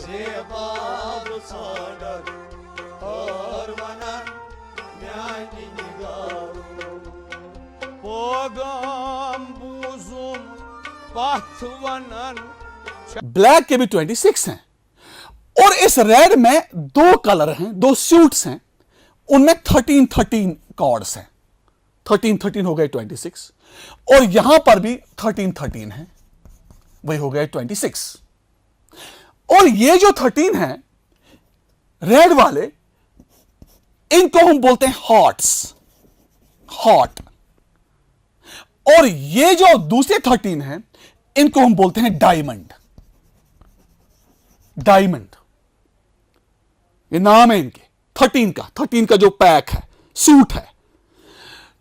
Sebab sadar Hormanan Nyani nigaru Pogam buzum Pathvanan black के भी 26 हैं और इस रेड में दो कलर हैं, दो सूट्स हैं, उनमें 13 कॉर्ड्स हैं। 13 हो गए 26 और यहां पर भी 13 है, वही हो गए 26। और ये जो 13 हैं रेड वाले, इनको हम बोलते हैं हॉट्स, हॉट। और ये जो दूसरे 13 हैं इनको हम बोलते हैं डायमंड, डायमंड। ये नाम है इनके 13 का जो पैक है, सूट है।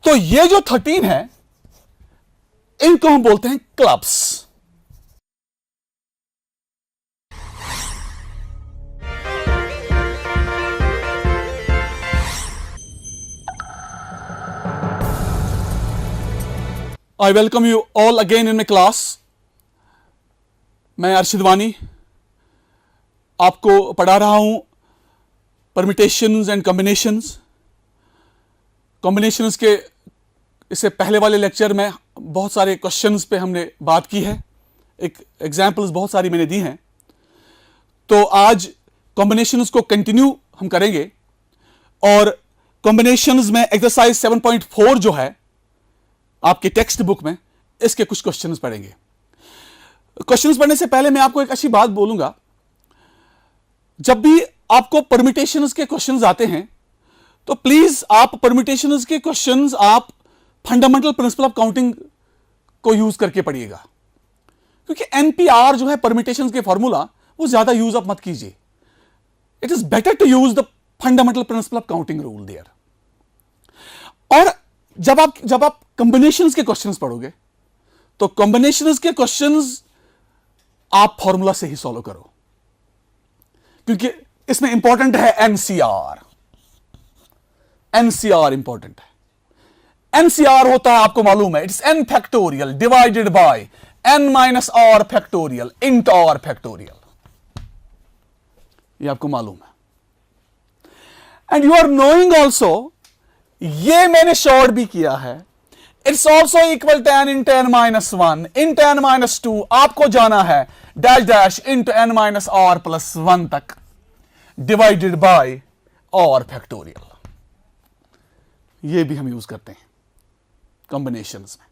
तो ये जो 13 है इनको हम बोलते हैं clubs. I welcome you all again in my class. मैं अर्शद वानी आपको पढ़ा रहा हूं परमिटेशंस एंड कॉम्बिनेशंस। कॉम्बिनेशंस के इससे पहले वाले लेक्चर में बहुत सारे क्वेश्चंस पे हमने बात की है, एक एग्जांपल्स बहुत सारी मैंने दी हैं। तो आज कॉम्बिनेशंस को कंटिन्यू हम करेंगे और कॉम्बिनेशंस में एक्सरसाइज 7.4 जो है आपके टेक्स्ट बुक में, इसके कुछ क्वेश्चंस पढ़ेंगे। क्वेश्चंस पढ़ने से पहले मैं आपको एक अच्छी बात बोलूंगा, जब भी आपको परम्यूटेशंस के क्वेश्चंस आते हैं तो प्लीज आप परम्यूटेशंस के क्वेश्चंस आप फंडामेंटल प्रिंसिपल ऑफ काउंटिंग को यूज करके पढ़िएगा, क्योंकि एनपीआर जो है परम्यूटेशंस के फॉर्मूला वो ज्यादा यूज आप मत कीजिए। It is better to use the fundamental principle of counting rule there. और जब आप कॉम्बिनेशंस के क्वेश्चंस पढ़ोगे तो कॉम्बिनेशंस के क्वेश्चंस आप फॉर्मूला से ही सॉल्व करो, क्योंकि इसमें इंपॉर्टेंट है एनसीआर। एनसीआर इंपॉर्टेंट है। एनसीआर होता है, आपको मालूम है, it's n factorial divided by n minus r factorial into r factorial. ये आपको मालूम है। And you are knowing also, ये मैंने शॉर्ट भी किया है, it's also equal to n into n minus 1 into n minus 2। आपको जाना है dash dash into n minus r plus 1 तक डिवाइडेड बाय आर फैक्टोरियल। ये भी हम यूज करते हैं कॉम्बिनेशंस में।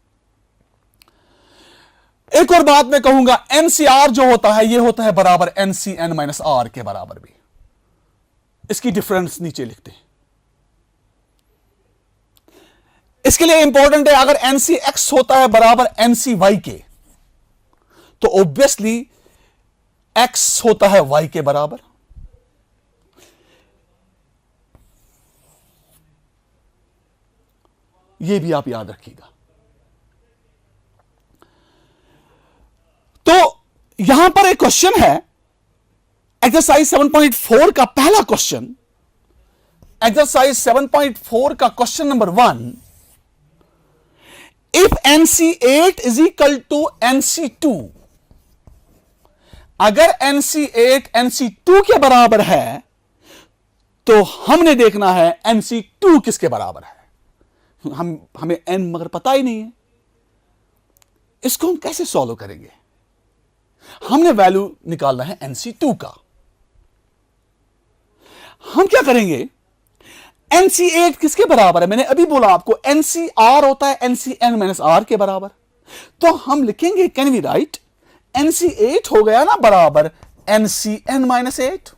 एक और बात मैं कहूंगा, एनसीआर जो होता है ये होता है बराबर एनसी एन माइनस आर के बराबर भी। इसकी डिफरेंस नीचे लिखते हैं। इसके लिए इंपॉर्टेंट है, अगर एनसी एक्स होता है बराबर एनसी वाई के, तो ऑब्वियसली एक्स होता है वाई के बराबर। यह भी आप याद रखिएगा। तो यहां पर एक क्वेश्चन है, एक्सरसाइज 7.4 का पहला क्वेश्चन, एक्सरसाइज 7.4 का question number 1। If NC8 is equal to NC2, अगर NC8 NC2 के बराबर है तो हमने देखना है NC2 किसके बराबर है। हमें n मगर पता ही नहीं है, इसको हम कैसे सॉल्व करेंगे। हमने वैल्यू निकालना है NC2 का। हम क्या करेंगे, NC8 किसके बराबर है, मैंने अभी बोला आपको NCR होता है NCn माइनस आर के बराबर। तो हम लिखेंगे, कैन वी राइट NC8 हो गया ना बराबर NCn minus 8।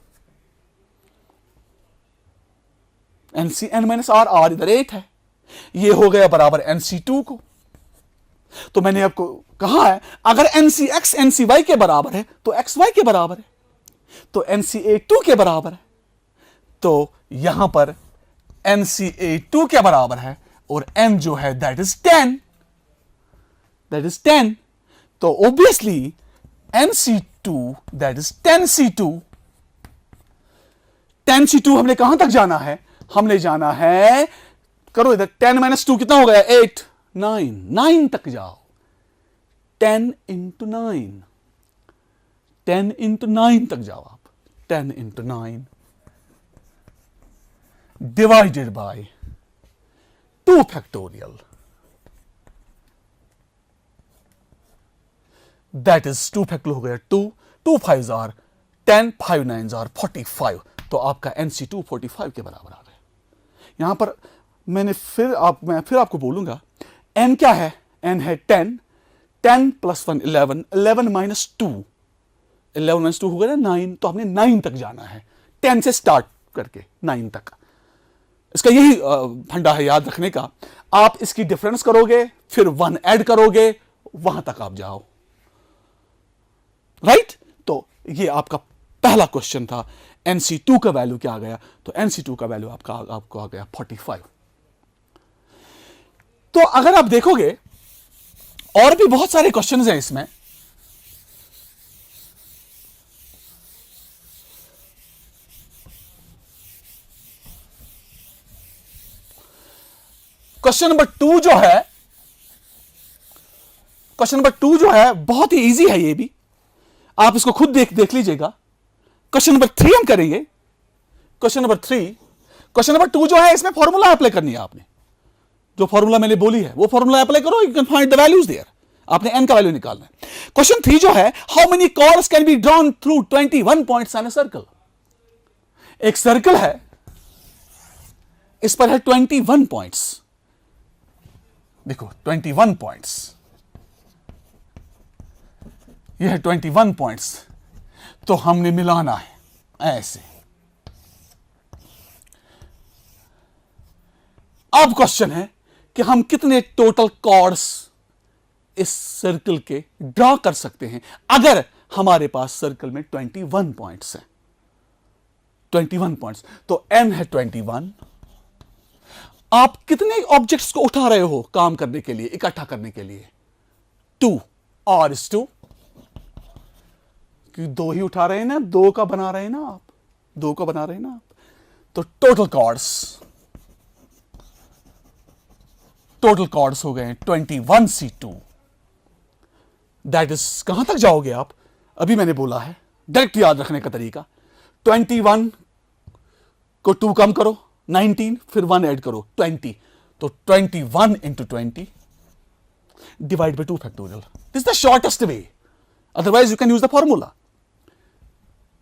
NCn minus r, r इधर 8 है, ये हो गया बराबर NC2 को। तो मैंने आपको कहा है अगर NCX NCY के बराबर है तो XY के बराबर है, तो NCA2 के बराबर है। तो यहां पर NCA2 के बराबर है और n जो है दैट इज 10, दैट इज 10। तो obviously NC2 that is 10C2। 10C2 हमने कहां तक जाना है, हमने जाना है, करो इधर, 10 माइनस 2 कितना हो गया, 8, 9 तक जाओ। 10 इंटू 9 तक जाओ आप, 10 into 9 divided by 2 factorial. That is 2 factorial हो गया 2, 2 5s are 10, 5 9s are 45. तो आपका NC2 45 के बराबर आ गया। यहां पर मैं फिर आपको बोलूंगा n क्या है? n है 10, 10 plus 1 11, 11 minus 2, 11 minus 2 हो गया ना 9, तो हमने 9 तक जाना है, 10 से स्टार्ट करके 9 तक। इसका यही फंडा है याद रखने का। आप इसकी डिफरेंस करोगे, फिर 1 ऐड करोगे, वहां तक आप जाओ, राइट? तो ये आपका पहला क्वेश्चन था। NC2 का वैल्यू क्या आ गया? तो NC2 का वैल्यू आपको आ गया 45। तो अगर आप देखोगे और भी बहुत सारे क्वेश्चंस हैं इसमें। क्वेश्चन नंबर 2 जो है बहुत ही इजी है, ये भी आप इसको खुद देख लीजिएगा। क्वेश्चन नंबर 3 हम करेंगे। क्वेश्चन नंबर 2 जो है, इसमें फॉर्मूला अप्लाई करनी है आपने। जो फॉर्मूला मैंने बोली है वो फॉर्मूला अप्लाई करो, you can find the values there. आपने n का वैल्यू निकालना है। क्वेश्चन 3 जो है, how many chords can be drawn through 21 points on a circle. एक सर्कल है, इस पर है 21 पॉइंट्स। देखो 21 पॉइंट्स, यह है 21 पॉइंट्स। तो हमने मिलाना है ऐसे। अब क्वेश्चन है कि हम कितने टोटल कॉर्ड्स इस सर्कल के ड्रॉ कर सकते हैं अगर हमारे पास सर्कल में 21 पॉइंट्स हैं। 21 पॉइंट्स, तो n है 21। आप कितने ऑब्जेक्ट्स को उठा रहे हो काम करने के लिए, इकट्ठा करने के लिए? 2 और इस 2 कि 2 ही उठा रहे हैं ना, 2 का बना रहे हैं ना आप, 2 का बना रहे हैं ना आप। तो टोटल कॉर्ड्स हो गए 21C2। दैट इज, कहां तक जाओगे आप? अभी मैंने बोला है, डायरेक्ट याद रखने का तरीका। 21 को 2 कम करो, 19, फिर 1 ऐड करो, 20। तो 21 into 20 divide by 2 factorial. This is the shortest way. Otherwise you can use the formula.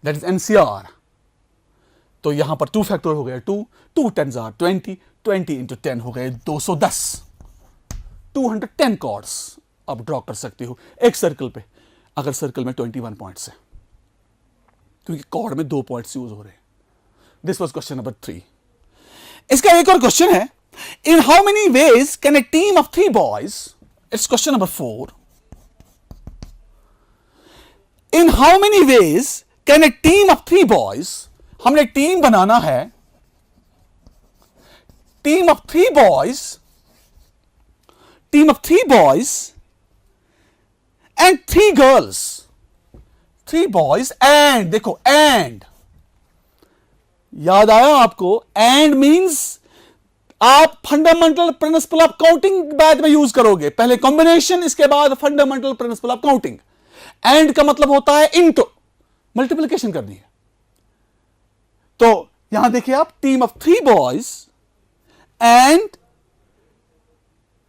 That is NCR. तो यहां पर 2 factorial हो गया 2, 2 10s are 20, 20 into 10 हो गए 210। 210 कॉर्ड्स आप ड्रॉ कर सकते हो एक सर्कल पे, अगर सर्कल में 21 पॉइंट्स है, क्योंकि कॉर्ड में 2 पॉइंट्स यूज हो रहे हैं। This was question number 3। इसका एक और क्वेश्चन है, in how many ways can a team of 3 boys, it's question number 4, in how many ways can a team of 3 boys, हमने टीम बनाना है, team of 3 boys and 3 girls, 3 boys and, देखो and याद आया आपको? And means आप fundamental principle of counting बाद में use करोगे, पहले कॉम्बिनेशन, इसके बाद fundamental principle of counting. And का मतलब होता है इनटू, मल्टीप्लिकेशन करनी है। तो यहां देखिए आप, team of 3 boys and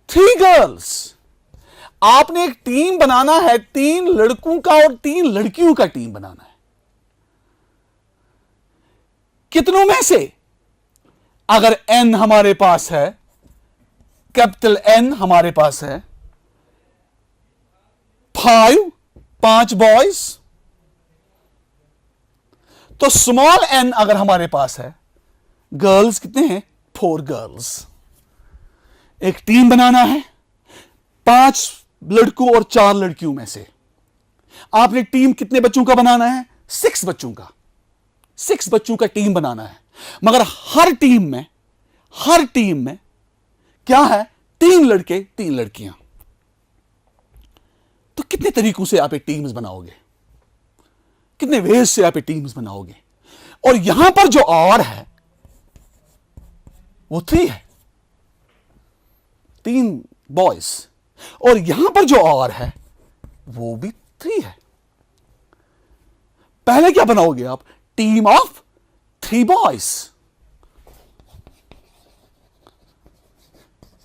3 girls. आपने एक टीम बनाना है, 3 लड़कों का और 3 लड़कियों का टीम बनाना है। कितनों में से? अगर n हमारे पास है, कैपिटल N हमारे पास है 5 बॉयज, तो स्मॉल n अगर हमारे पास है, गर्ल्स कितने हैं? 4 गर्ल्स। एक टीम बनाना है 5 लड़कों और 4 लड़कियों में से। आपने टीम कितने बच्चों का बनाना है? 6 बच्चों का, 6 बच्चों का टीम बनाना है। मगर हर टीम में क्या है? 3 लड़के 3 लड़कियां। तो कितने तरीकों से आप एक टीम्स बनाओगे, कितने वेज से आप एक टीम्स बनाओगे? और यहां पर जो और है वो 3 है, 3 बॉयज, और यहां पर जो और है वो भी 3 है। पहले क्या बनाओगे आप? team of 3 boys.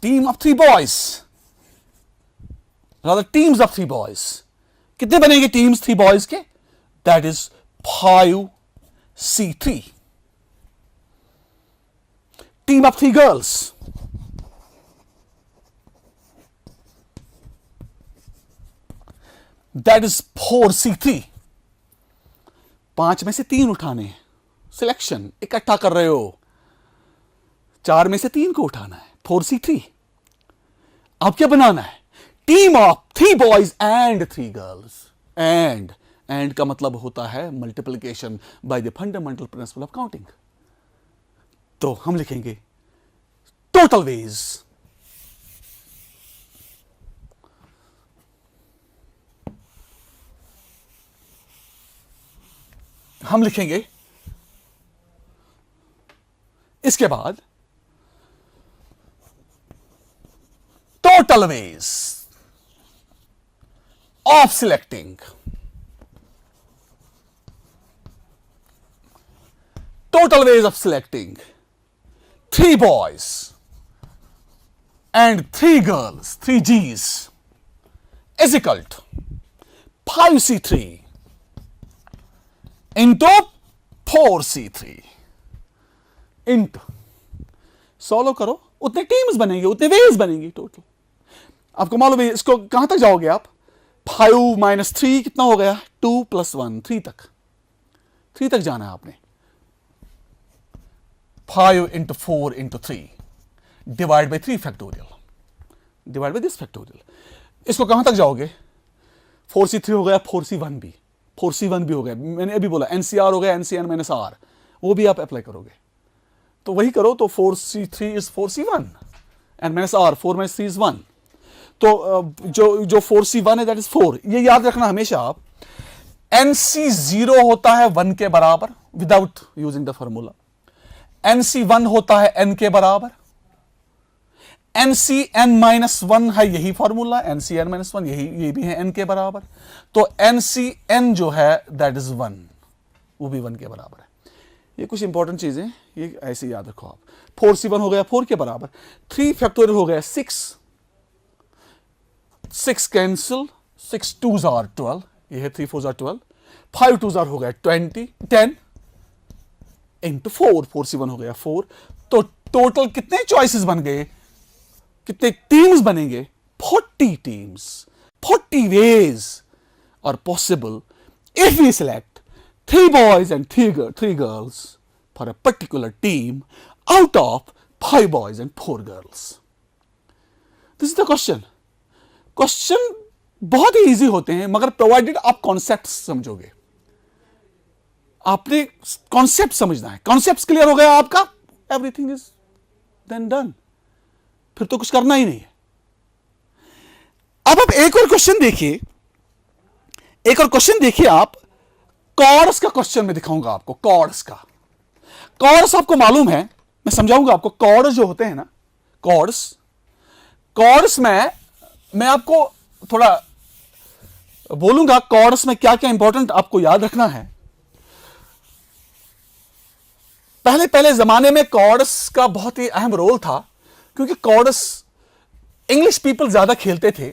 Team of 3 boys. Rather, teams of 3 boys. कितने बनेंगे teams 3 boys के? That is 5C3. Team of 3 girls. That is 4C3. 5 में से 3 उठाने हैं. सिलेक्शन इकट्ठा कर रहे हो. 4 में से 3 को उठाना है. 4C3. अब क्या बनाना है? Team of 3 boys and 3 girls. And का मतलब होता है multiplication by the fundamental principle of counting. तो हम लिखेंगे टोटल वेज. हम लिखेंगे इसके बाद total ways of selecting. Total ways of selecting 3 boys and 3 girls, 3 G's, is equal to 5C3 into 4C3 into. Solve करो, उतने टीम्स बनेंगे, उतने वेज बनेंगे टोटल. आपको मालूम है इसको कहां तक जाओगे आप? 5 माइनस 3 कितना हो गया? 2 प्लस 1 3 तक. 3 तक जाना है आपने. 5 into 4 into 3 divide by 3 factorial. Divide by this factorial. इसको कहां तक जाओगे? 4C3 हो गया, 4C1 भी. 4C1 भी हो गया. मैंने अभी बोला NCR हो गया, NCN माइनस R. वो भी आप अप्लाई करोगे तो वही करो. तो 4C3 is 4C1 and minus R. 4 minus 3 is 1. तो जो 4C1 है दैट इज 4. ये याद रखना हमेशा आप. NC0 होता है 1 के बराबर without using the formula. NC1 होता है n के बराबर. NCN माइनस 1 है यही फॉर्मूला. NCN माइनस 1 ये भी है n के बराबर. तो NCN जो है दैट इज 1, वो भी 1 के बराबर है. ये कुछ इंपॉर्टेंट चीजें, ये ऐसे याद रखो आप. 4C1 हो गया 4 के बराबर. 3 फैक्टोरियल हो गया 6. 6 कैंसिल. 6 2s are 12. ये है 3 4s आर 12. 5 2s आर हो गया 10 इंटू 4. 4C1 हो गया 4. तो टोटल कितने चॉइसेस बन गए? कितने टीम्स बनेंगे? 40 teams. 40 ways are possible if we select 3 boys and 3 girls for a particular team out of 5 boys and 4 girls. This is the question. Question बहुत ही इजी होते हैं मगर प्रोवाइडेड आप कॉन्सेप्ट समझोगे. आपने कॉन्सेप्ट समझना है. कॉन्सेप्ट क्लियर हो गया आपका, एवरीथिंग इज देन डन. फिर तो कुछ करना ही नहीं है. अब आप एक और क्वेश्चन देखिए. एक और क्वेश्चन देखिए आप. कॉर्ड्स का क्वेश्चन में दिखाऊंगा आपको. कॉर्ड्स का. कॉर्ड्स आपको मालूम है, मैं समझाऊंगा आपको. कॉर्ड्स जो होते हैं ना, कॉर्ड्स में मैं आपको थोड़ा बोलूंगा. कॉर्ड्स में क्या क्या इंपॉर्टेंट आपको याद रखना है. पहले जमाने में कॉर्ड्स का बहुत ही अहम रोल था क्योंकि कॉर्ड्स इंग्लिश पीपल ज्यादा खेलते थे.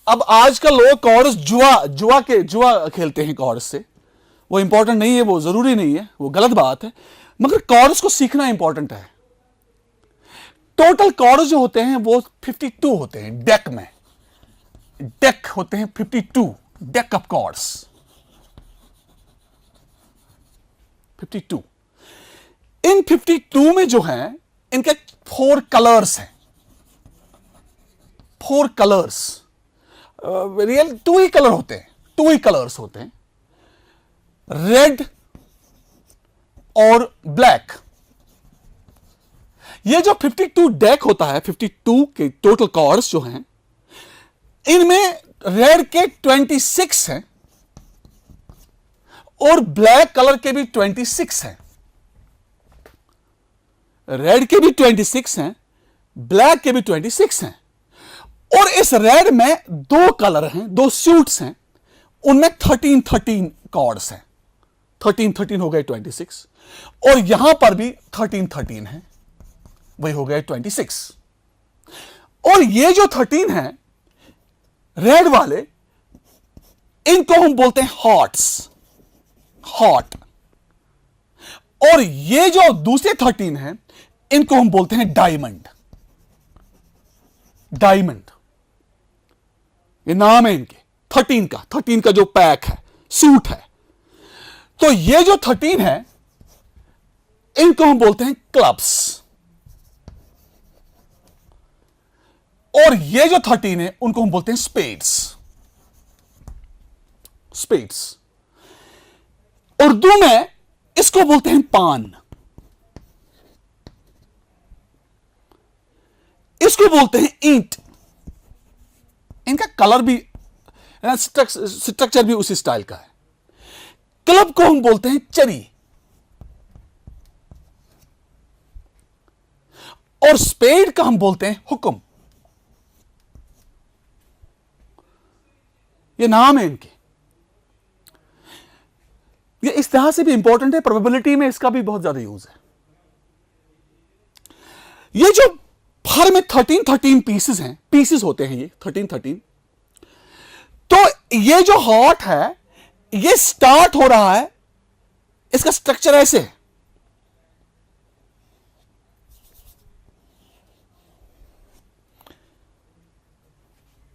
अब आजकल लोग कॉर्ड्स जुआ खेलते हैं कॉर्ड्स से. वो इंपॉर्टेंट नहीं है, वो जरूरी नहीं है, वो गलत बात है. मगर कॉर्ड्स को सीखना इंपॉर्टेंट है. टोटल कॉर्ड्स जो होते हैं वो 52 होते हैं. डेक में डेक होते हैं 52. Deck of chords 52. इन 52 में जो हैं इनके 4 कलर्स हैं. 4 कलर्स. रियल 2 ही कलर होते हैं. 2 ही कलर्स होते हैं, रेड और ब्लैक. ये जो 52 डेक होता है, 52 के टोटल कॉर्ड्स जो हैं, इनमें रेड के 26 हैं और ब्लैक कलर के भी 26 हैं. रेड के भी 26 हैं, ब्लैक के भी 26 हैं. और इस रेड में 2 कलर हैं, 2 सूट्स हैं. उनमें 13 कॉर्ड्स हैं। 13 हो गए 26, और यहां पर भी 13 है, वही हो गए 26। और ये जो 13 है रेड वाले, इनको हम बोलते हैं हॉट्स, हॉट। और ये जो दूसरे 13 हैं, इनको हम बोलते हैं डायमंड, डायमंड। ये नाम है इनके 13 का जो पैक है, सूट है। तो ये जो 13 है, इनको हम बोलते हैं क्लब्स। और ये जो 13 है, उनको हम बोलते हैं स्पेड्स, स्पेड्स। उर्दू में इसको बोलते हैं पान, इसको बोलते हैं ईंट। इनका कलर भी, स्ट्रक्चर भी उसी स्टाइल का है। क्लब को हम बोलते हैं चरी, और स्पेड का हम बोलते हैं हुक्म। ये नाम है इनके। ये इस तरह से भी इंपॉर्टेंट है, प्रोबेबिलिटी में इसका भी बहुत ज्यादा यूज है। ये जो हर में 13 पीसेस हैं, पीसेस होते हैं ये 13। तो ये जो हॉट है, ये स्टार्ट हो रहा है, इसका स्ट्रक्चर ऐसे है।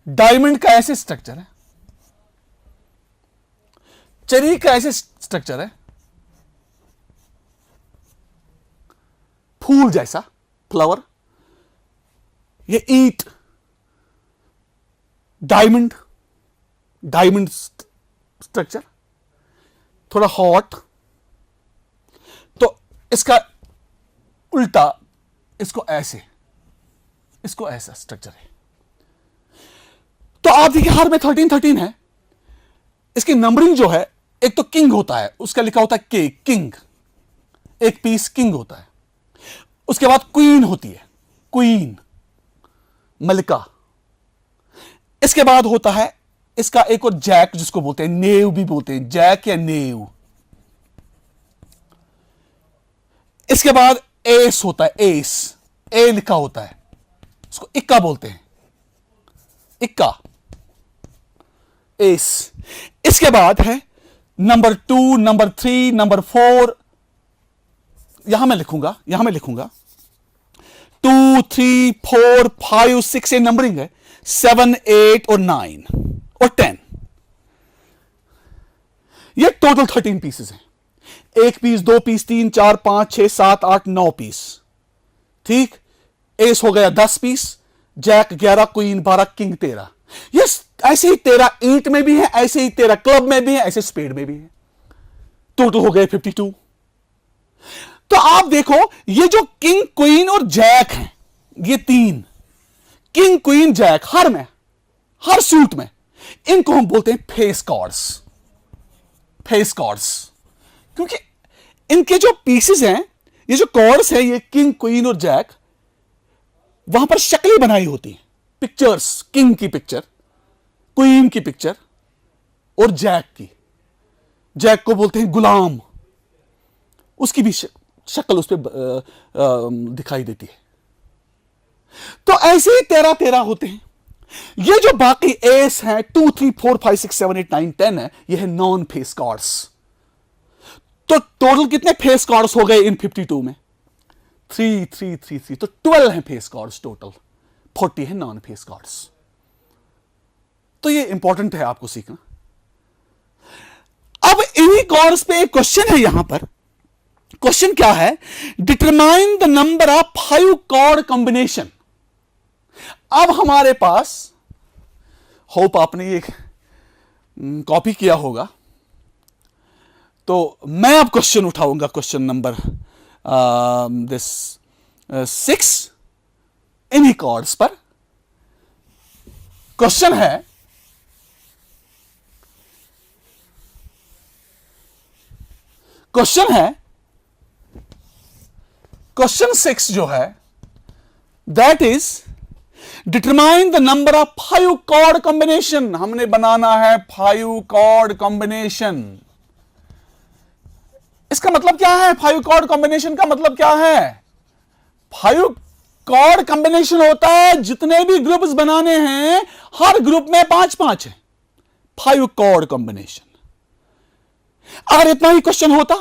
डायमंड का ऐसे स्ट्रक्चर है, चेरी का ऐसे स्ट्रक्चर है, फूल जैसा, फ्लावर। ये ईंट, डायमंड, डायमंड स्ट्रक्चर, थोड़ा हॉट। तो इसका उल्टा, इसको ऐसे, इसको ऐसा स्ट्रक्चर है। तो आप देखिए हर में 13 है। इसकी नंबरिंग जो है, एक तो किंग होता है, उसका लिखा होता है के, किंग, एक पीस किंग होता है। उसके बाद क्वीन होती है, क्वीन, मलिका। इसके बाद होता है इसका एक और जैक, जिसको बोलते हैं नेव भी बोलते हैं, जैक या नेव। इसके बाद एस होता है, एस, ए लिखा होता है, उसको इक्का बोलते हैं, इक्का, एस। इसके बाद है नंबर 2, नंबर 3, नंबर 4। यहां मैं लिखूंगा 2, 3, 4, 5, 6 ये नंबरिंग है। 7, 8 और 9 और 10, ये टोटल 13 पीसेस हैं। 1 पीस, 2 पीस, 3, 4, 5, 6, 7, 8, 9 पीस। ठीक, एस हो गया 10 पीस, जैक 11, क्वीन 12, किंग 13। ये ऐसे ही 13 ईंट में भी है, ऐसे ही 13 क्लब में भी है, ऐसे स्पेड में भी है। टोटल हो गए 52। तो आप देखो, ये जो किंग, क्वीन और जैक हैं, ये 3 किंग, क्वीन, जैक, हर में, हर सूट में, इनको हम बोलते हैं फेस कार्ड्स, फेस कार्ड्स। क्योंकि इनके जो पीसेस हैं, ये जो कार्ड्स हैं, ये किंग, क्वीन और जैक, वहां पर शक्लें बनाई होती हैं, पिक्चर्स, किंग की पिक्चर, क्वीन की पिक्चर और जैक की। जैक को बोलते हैं गुलाम, उसकी भी शक्ल उस पर दिखाई देती है। तो ऐसे ही 13 होते हैं। ये जो बाकी एस हैं, 2, 3, 4, 5, 6, 7, 8, 9, 10 है, ये है नॉन फेस कार्ड्स। तो टोटल कितने फेस कार्ड्स हो गए इन 52 में? 3, 3, 3, 3। तो 12 हैं फेस कार्ड्स टोटल, 40 है नॉन फेस कार्ड्स। तो ये इंपॉर्टेंट है आपको सीखना। अब इन्हीं कार्ड्स पे एक क्वेश्चन है यहां पर। क्वेश्चन क्या है? Determine the number of 5 card combination. अब हमारे पास, होप आपने ये कॉपी किया होगा, तो मैं अब क्वेश्चन उठाऊंगा, क्वेश्चन नंबर 6 इन्हीं कार्ड्स पर। क्वेश्चन है, क्वेश्चन 6 जो है, that is determine the number of 5 chord combination, हमने बनाना है 5 कॉर्ड कॉम्बिनेशन। इसका मतलब क्या है? 5 कॉर्ड कॉम्बिनेशन का मतलब क्या है? 5 कॉर्ड कॉम्बिनेशन होता है जितने भी ग्रुप्स बनाने हैं हर ग्रुप में 5-5 है, 5 कॉर्ड कॉम्बिनेशन। अगर इतना ही क्वेश्चन होता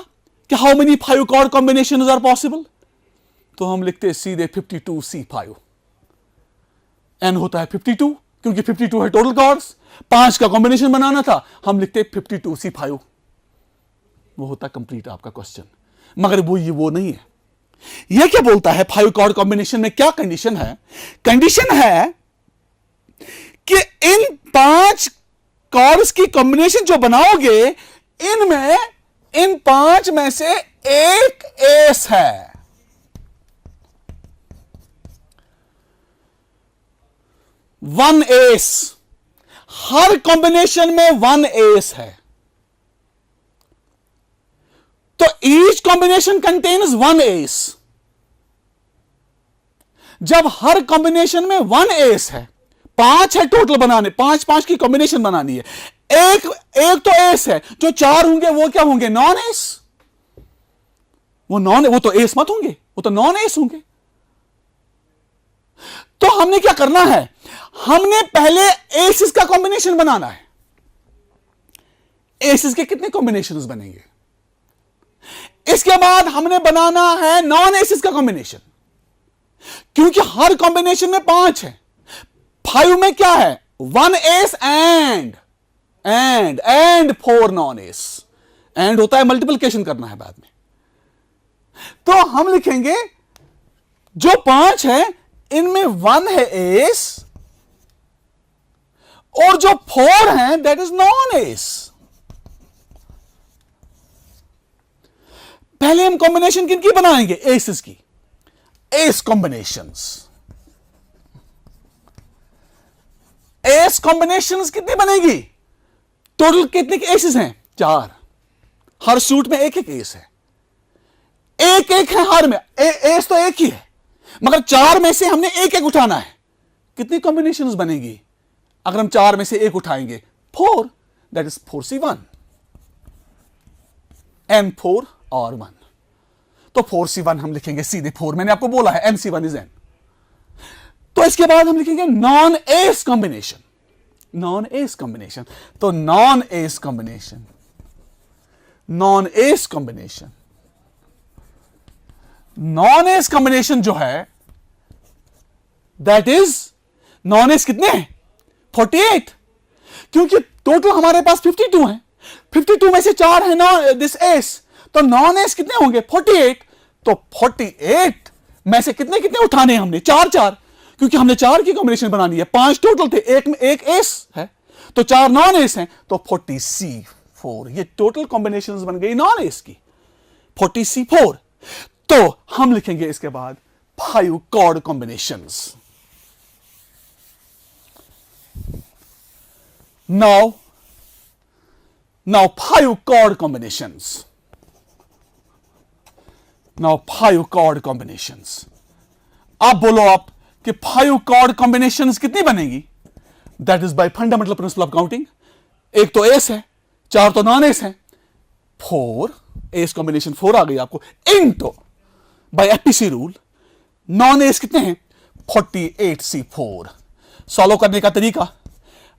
कि how many 5 chord combinations are possible, तो हम लिखते सीधे 52C5। n होता है 52 क्योंकि 52 है टोटल कॉर्ड्स, 5 का कॉम्बिनेशन बनाना था, हम लिखते 52C5, वो होता कंप्लीट आपका क्वेश्चन। मगर वो नहीं है। ये क्या बोलता है? 5 कॉर्ड कॉम्बिनेशन में क्या कंडीशन है? कंडीशन है कि इन 5 कॉर्ड्स की कॉम्बिनेशन जो बनाओगे, इनमें इन 5 में से एक एस है। वन एस, हर कॉम्बिनेशन में 1 एस है। तो ईच कॉम्बिनेशन कंटेन्स 1 एस। जब हर कॉम्बिनेशन में 1 एस है, 5 है टोटल बनाने, 5-5 की कॉम्बिनेशन बनानी है, एक तो एस है, जो 4 होंगे वो क्या होंगे? Non S. वो तो एस मत होंगे, वो तो नॉन एस होंगे। तो हमने क्या करना है? हमने पहले एसिस का कॉम्बिनेशन बनाना है। एसिस के कितने कॉम्बिनेशंस बनेंगे? इसके बाद हमने बनाना है नॉन एसिस का कॉम्बिनेशन, क्योंकि हर कॉम्बिनेशन में 5 है। 5 में क्या है? 1 S and 4 non S. And होता है मल्टीप्लिकेशन करना है बाद में। तो हम लिखेंगे जो 5 है इनमें 1 है एस और जो 4 है दैट इज नॉन एस। पहले हम कॉम्बिनेशन किनकी बनाएंगे? एसिस की। S combinations. एस कॉम्बिनेशंस कितनी बनेगी? टोटल कितने एसिस हैं? 4। हर सूट में एक एस है, एक है हर में। एस तो एक ही है, मगर 4 में से हमने एक उठाना है। कितनी कॉम्बिनेशंस बनेगी अगर हम 4 में से एक उठाएंगे? 4, दैट इज 4C1 N4 और 1। तो 4C1 हम लिखेंगे सीधे 4, मैंने आपको बोला है NC1 इज N। तो इसके बाद हम लिखेंगे non S combination. Non S combination, तो non S combination, non S combination, non S combination जो है दैट इज नॉन एस कितने हैं? 48, क्योंकि टोटल हमारे पास 52 है। 52 में से 4 है नॉन दिस एस, तो नॉन एस कितने होंगे? 48। तो 48 में से कितने उठाने हैं हमने? 4, क्योंकि हमने 4 की कॉम्बिनेशन बनानी है। 5 टोटल थे, एक में एक एस है, तो 4 नॉन एस हैं, तो 40C4। ये टोटल कॉम्बिनेशन बन गई नॉन एस की, 40C4। तो हम लिखेंगे इसके बाद 5 chord combinations. Now 5 chord combinations. Now 5 chord combinations. अब बोलो आप कि 5 chord combinations कितनी बनेगी? That is by fundamental principle of counting. एक तो एस है, 4 तो नॉन एस है, 4 एस कॉम्बिनेशन 4 आ गई आपको, into bye APC rule non S कितने हैं? 48C4। सॉल्व करने का तरीका,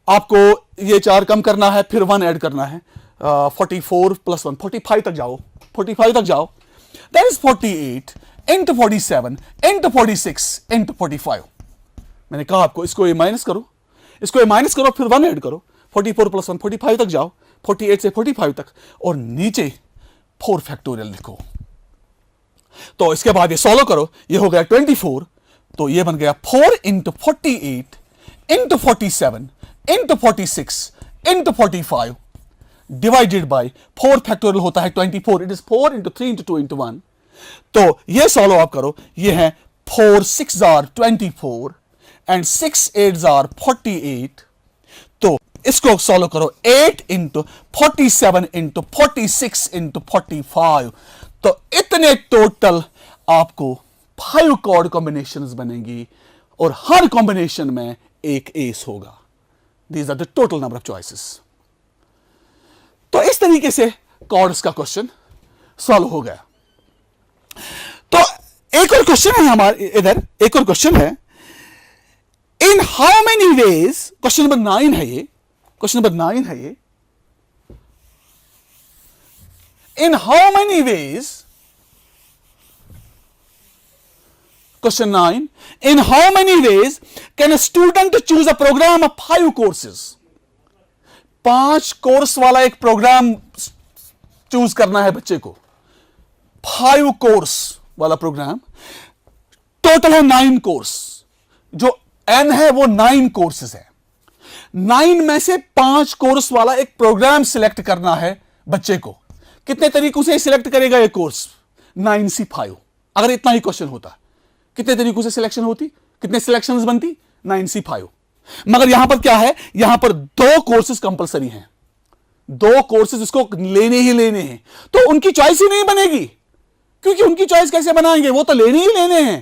आपको ये 4 कम करना है, फिर 1 ऐड करना है। 44 + 1 45 तक जाओ, 45 तक जाओ। That is 48 into 47 into 46 into 45। मैंने कहा आपको इसको ये माइनस करो, इसको ये माइनस करो, फिर 1 ऐड करो। 44 + 1 45 तक जाओ, 48 से 45 तक, और नीचे 4 फैक्टोरियल लिखो। तो इसके बाद ये सॉल्व करो, ये हो गया 24। तो ये बन गया 4 into 48 into 47 into 46 into 45 divided by 4 factorial होता है 24। It is 4 into 3 into 2 into 1। तो ये सॉल्व आप करो, ये है 4 6 आर 24 एंड 6 8 आर 48। तो इसको सॉल्व करो, 8 इंटू 47 इंटू 46 इंटू 45। तो इतने टोटल आपको 5 कॉर्ड कॉम्बिनेशंस बनेंगी, और हर कॉम्बिनेशन में एक एस होगा। These are the total number of choices. तो इस तरीके से कॉर्ड्स का क्वेश्चन सॉल्व हो गया। तो एक और क्वेश्चन है हमारे इधर, एक और क्वेश्चन है, in how many ways, question number 9 है ये, क्वेश्चन नंबर 9 है ये, in how many ways, question 9, in how many ways can a student choose a programme of 5 courses. 5 course वाला एक प्रोग्राम चूज करना है बच्चे को, 5 कोर्स वाला प्रोग्राम, टोटल है 9 कोर्स, जो एन है वो 9 कोर्सेज है। 9 में से 5 कोर्स वाला एक प्रोग्राम सिलेक्ट करना है बच्चे को। कितने तरीकों से सिलेक्ट करेगा ये कोर्स? 9C5। अगर इतना ही क्वेश्चन होता, कितने तरीकों से सिलेक्शन होती, कितने सिलेक्शंस बनती? 9C5। मगर यहां पर क्या है, यहां पर 2 कोर्सेज कंपलसरी हैं, 2 कोर्सेज उसको लेने ही लेने हैं, तो उनकी चॉइस ही नहीं बनेगी, क्योंकि उनकी चॉइस कैसे बनाएंगे, वो तो लेने ही लेने हैं।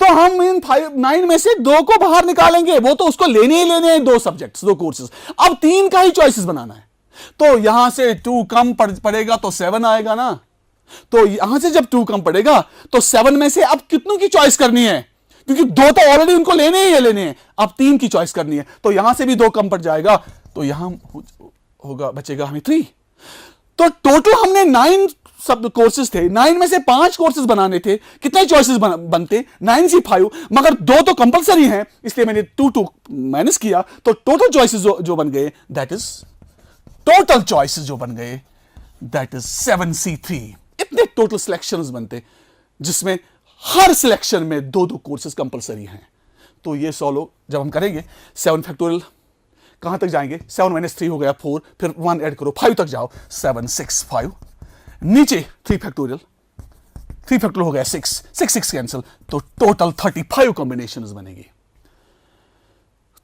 तो हम इन 9 में से 2 को बाहर निकालेंगे, वो तो उसको लेने ही लेने हैं, 2 सब्जेक्ट्स, 2 कोर्सेज। अब 3 का ही चॉइसेस बनाना है, तो यहां से 2 कम पड़ेगा तो 7 आएगा ना। तो यहां से जब 2 कम पड़ेगा तो 7 में से अब कितनों की चॉइस करनी है, क्योंकि 2 तो ऑलरेडी उनको लेने ही लेने हैं, अब 3 की चॉइस करनी है। तो यहां से भी 2 कम पड़ जाएगा, तो यहां होगा, बचेगा हमें 3। तो टोटल हमने 9 सब कोर्सेज थे, 9 में से 5 कोर्सेज बनाने थे, कितने चॉइसेस बनते? 9C5, मगर 2 तो कंपलसरी हैं, इसलिए मैंने 2 माइनस किया, तो टोटल चॉइसेस जो बन गए, दैट इज टोटल चॉइसेस जो बन गए, दैट इज 7C3। इतने टोटल सिलेक्शंस बनते, जिसमें हर सिलेक्शन में 2 कोर्सेज कंपलसरी हैं। तो ये सॉल्व जब हम करेंगे, 7 फैक्टोरियल कहां तक जाएंगे? 7 - 3 हो गया 4, फिर 1 ऐड करो, 5 तक जाओ, 7 6 5, नीचे 3 फैक्टोरियल, 3 फैक्टोरियल हो गया 6 6 कैंसिल, तो टोटल 35 कॉम्बिनेशंस बनेगी।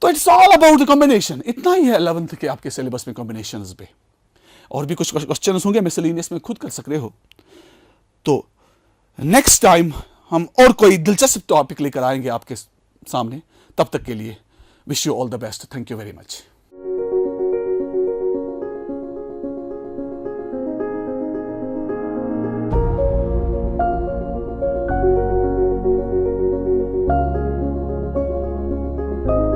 तो it's all about the combination. इतना ही है 11th के आपके सिलेबस में कॉम्बिनेशंस पे। और भी कुछ क्वेश्चंस होंगे मिसलेनियस में, खुद कर सकते हो। तो नेक्स्ट टाइम हम और कोई दिलचस्प टॉपिक लेकर आएंगे आपके सामने। तब तक के लिए wish you all the best. Thank you very much.